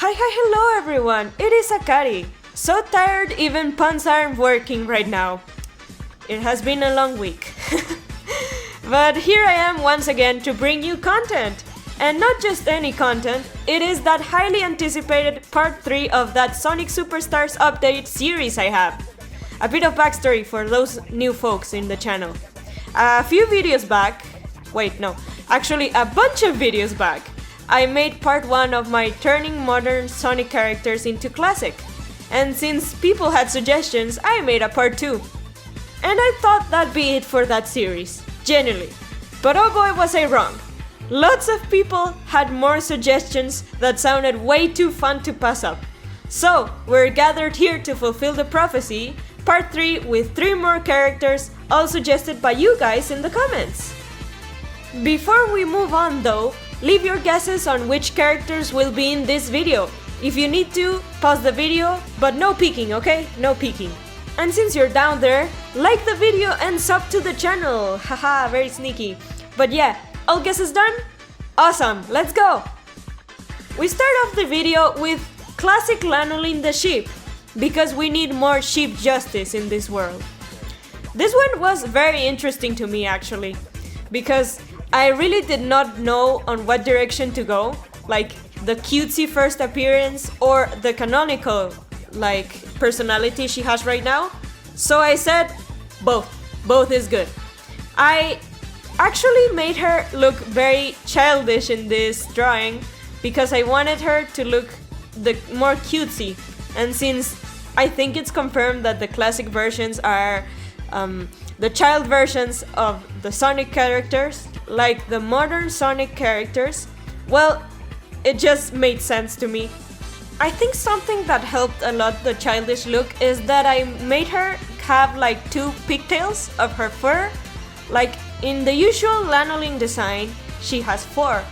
Hello everyone, it is AKARI. So tired even puns aren't working right now. It has been a long week. But here I am once again to bring you content. And not just any content, it is that highly anticipated part 3 of that Sonic Superstars update series I have. A bit of backstory for those new folks in the channel. A few videos back, a bunch of videos back, I made part 1 of my turning modern Sonic characters into classic. And since people had suggestions, I made a part 2. And I thought that'd be it for that series, genuinely. But oh boy was I wrong. Lots of people had more suggestions that sounded way too fun to pass up. So, we're gathered here to fulfill the prophecy, part 3 with 3 more characters, all suggested by you guys in the comments. Before we move on though, leave your guesses on which characters will be in this video. If you need to, pause the video, but no peeking, okay? No peeking. And since you're down there, like the video and sub to the channel. Haha, very sneaky. But yeah, all guesses done? Awesome, let's go! We start off the video with classic Lanolin the sheep, because we need more sheep justice in this world. This one was very interesting to me actually, because I really did not know on what direction to go, like the cutesy first appearance or the canonical personality she has right now. So I said both is good. I actually made her look very childish in this drawing because I wanted her to look more cutesy, and since I think it's confirmed that the classic versions are the child versions of the Sonic characters, like the modern Sonic characters, well, it just made sense to me. I think something that helped a lot the childish look is that I made her have 2 pigtails of her fur. Like in the usual Lanolin design, she has 4.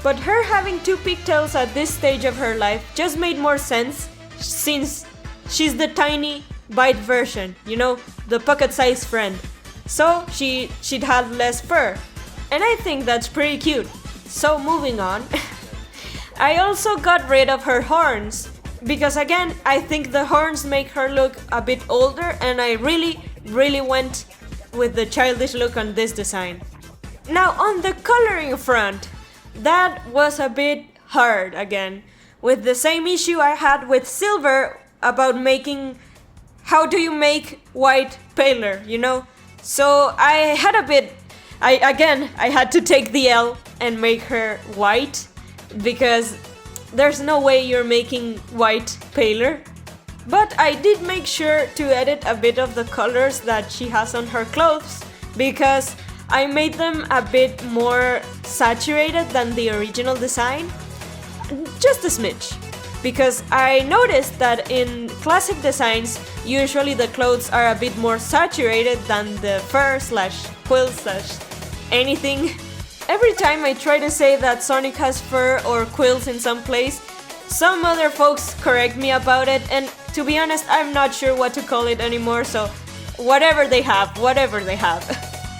But her having 2 pigtails at this stage of her life just made more sense since she's the tiny bite version, you know, the pocket-sized friend. So she'd have less fur. And I think that's pretty cute. So moving on. I also got rid of her horns, because again, I think the horns make her look a bit older, and I really went with the childish look on this design. Now on the coloring front, that was a bit hard again, with the same issue I had with silver about how do you make white paler, you know? So I had to take the L and make her white, because there's no way you're making white paler. But I did make sure to edit a bit of the colors that she has on her clothes, because I made them a bit more saturated than the original design. Just a smidge. Because I noticed that in classic designs, usually the clothes are a bit more saturated than the fur / quill / anything. Every time I try to say that Sonic has fur or quills in some place, some other folks correct me about it, and to be honest, I'm not sure what to call it anymore, so whatever they have.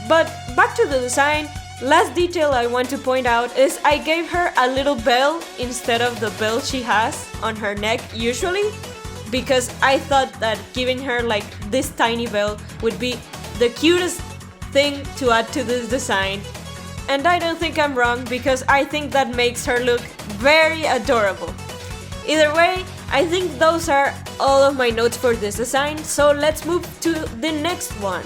But back to the design, last detail I want to point out is I gave her a little bell instead of the bell she has on her neck usually, because I thought that giving her this tiny bell would be the cutest thing to add to this design. And I don't think I'm wrong, because I think that makes her look very adorable. Either way, I think those are all of my notes for this design, so let's move to the next one.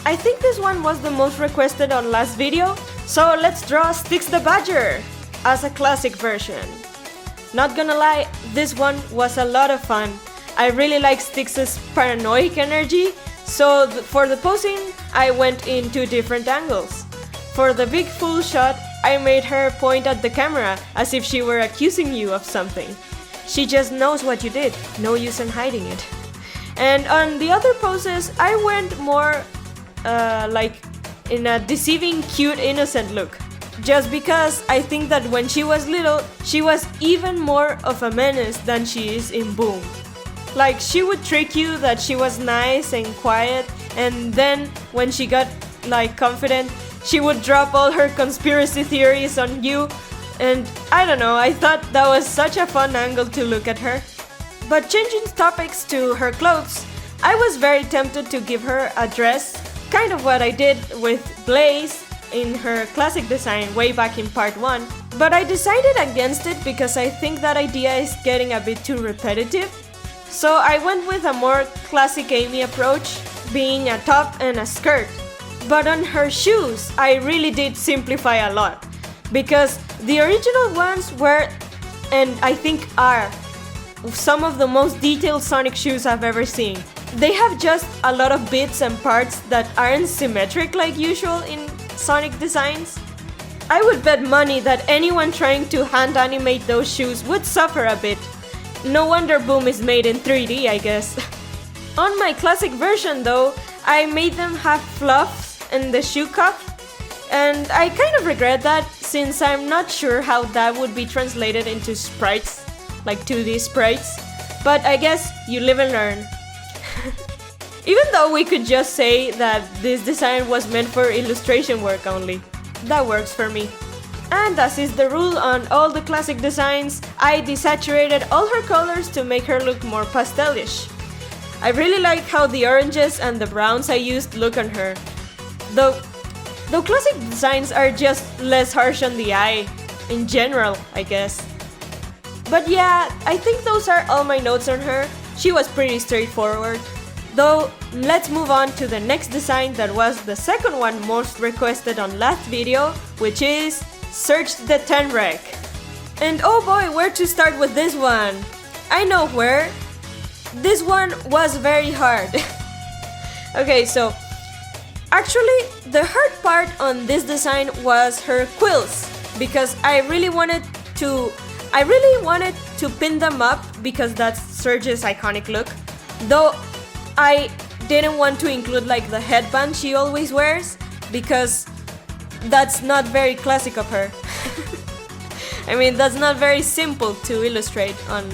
I think this one was the most requested on last video, so let's draw Styx the Badger as a classic version. Not gonna lie, this one was a lot of fun. I really like Styx's paranoid energy, so for the posing, I went in 2 different angles. For the big full shot, I made her point at the camera as if she were accusing you of something. She just knows what you did, no use in hiding it. And on the other poses, I went more in a deceiving, cute, innocent look. Just because I think that when she was little, she was even more of a menace than she is in Boom. She would trick you that she was nice and quiet, and then when she got confident, she would drop all her conspiracy theories on you, And I don't know, I thought that was such a fun angle to look at her. But changing topics to her clothes, I was very tempted to give her a dress, kind of what I did with Blaze in her classic design way back in part 1. But I decided against it because I think that idea is getting a bit too repetitive. So I went with a more classic Amy approach, being a top and a skirt. But on her shoes, I really did simplify a lot, because the original ones were, and I think are, some of the most detailed Sonic shoes I've ever seen. They have just a lot of bits and parts that aren't symmetric like usual in Sonic designs. I would bet money that anyone trying to hand animate those shoes would suffer a bit. No wonder Boom is made in 3D, I guess. On my classic version though, I made them have fluffs in the shoe cuff, and I kind of regret that since I'm not sure how that would be translated into sprites, like 2D sprites, but I guess you live and learn. Even though we could just say that this design was meant for illustration work only. That works for me. And as is the rule on all the classic designs, I desaturated all her colors to make her look more pastelish. I really like how the oranges and the browns I used look on her. Though classic designs are just less harsh on the eye, in general, I guess. But yeah, I think those are all my notes on her. She was pretty straightforward. Though, let's move on to the next design that was the second one most requested on last video, which is Search the 10 Wreck. And oh boy, where to start with this one? I know where. This one was very hard. Okay, so actually the hard part on this design was her quills, because I really wanted to pin them up because that's Surge's iconic look. Though I didn't want to include like the headband she always wears, because that's not very classic of her. I mean, that's not very simple to illustrate on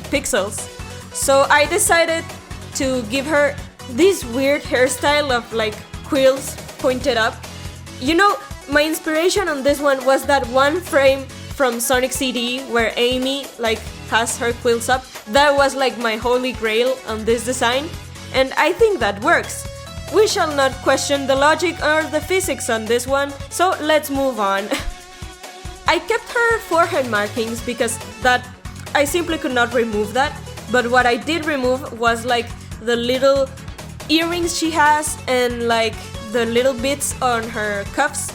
pixels. So I decided to give her this weird hairstyle of like quills pointed up. You know, my inspiration on this one was that one frame from Sonic CD where Amy like has her quills up. That was like my holy grail on this design, and I think that works. We shall not question the logic or the physics on this one, so let's move on. I kept her forehead markings because that I simply could not remove that, but what I did remove was like the little earrings she has and like the little bits on her cuffs.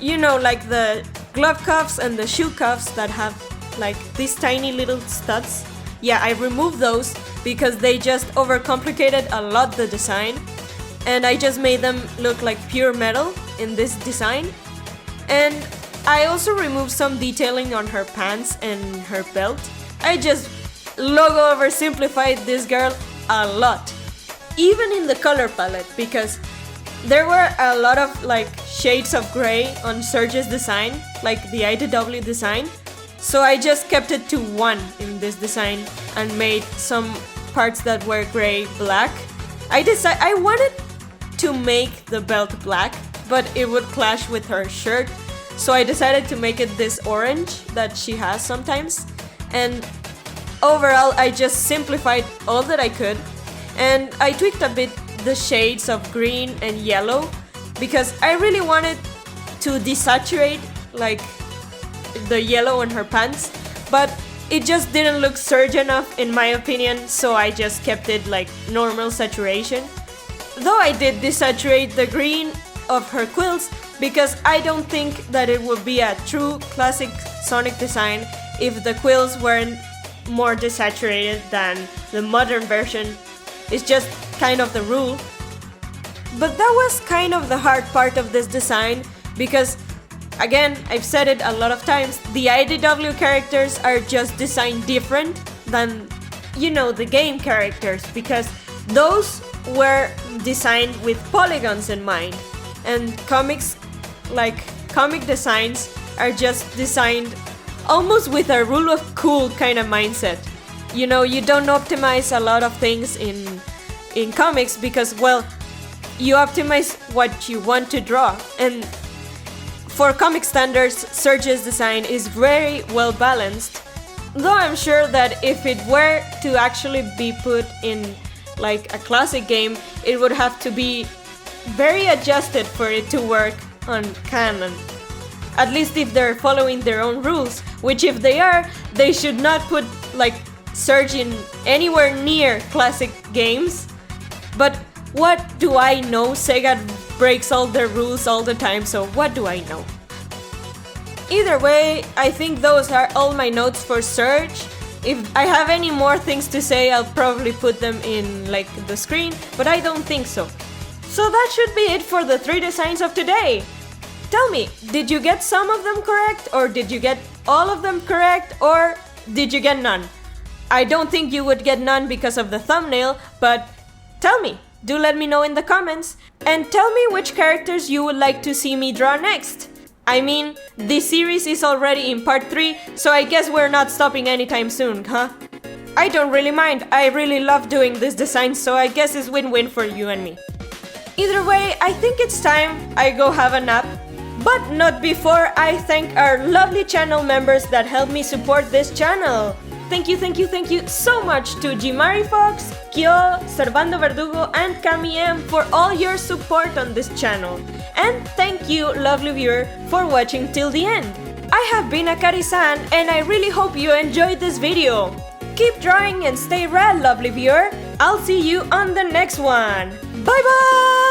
You know, like the glove cuffs and the shoe cuffs that have like these tiny little studs. Yeah, I removed those because they just overcomplicated a lot the design, and I just made them look like pure metal in this design. And I also removed some detailing on her pants and her belt. I just logo oversimplified this girl a lot, even in the color palette, because there were a lot of like shades of gray on Surge's design, like the IDW design. So I just kept it to one in this design and made some parts that were gray black. I wanted to make the belt black, but it would clash with her shirt. So I decided to make it this orange that she has sometimes. And overall, I just simplified all that I could. And I tweaked a bit the shades of green and yellow because I really wanted to desaturate like the yellow on her pants, but it just didn't look Surge enough in my opinion, so I just kept it like normal saturation. Though I did desaturate the green of her quills because I don't think that it would be a true classic Sonic design if the quills weren't more desaturated than the modern version. It's just kind of the rule. But that was kind of the hard part of this design because, again, I've said it a lot of times, the IDW characters are just designed different than, you know, the game characters, because those were designed with polygons in mind, and comics, like comic designs, are just designed almost with a rule of cool kind of mindset. You know, you don't optimize a lot of things in comics because, well, you optimize what you want to draw. And For comic standards, Serge's design is very well balanced, though I'm sure that if it were to actually be put in like a classic game, it would have to be very adjusted for it to work on canon. At least if they're following their own rules, which if they are, they should not put like Serge in anywhere near classic games. But what do I know? Sega breaks all their rules all the time, so what do I know? Either way, I think those are all my notes for Serge. If I have any more things to say, I'll probably put them in like the screen, but I don't think so. So that should be it for the 3 designs of today. Tell me, did you get some of them correct, or did you get all of them correct, or did you get none? I don't think you would get none because of the thumbnail, but tell me, do let me know in the comments, and tell me which characters you would like to see me draw next. I mean, this series is already in part 3, so I guess we're not stopping anytime soon, huh? I don't really mind, I really love doing this design, so I guess it's win-win for you and me. Either way, I think it's time I go have a nap. But not before I thank our lovely channel members that help me support this channel. Thank you so much to Jimari Fox, Kyo, Servando Verdugo, and Cami M for all your support on this channel. And thank you, lovely viewer, for watching till the end. I have been Akari-san, and I really hope you enjoyed this video. Keep drawing and stay rad, lovely viewer. I'll see you on the next one. Bye bye!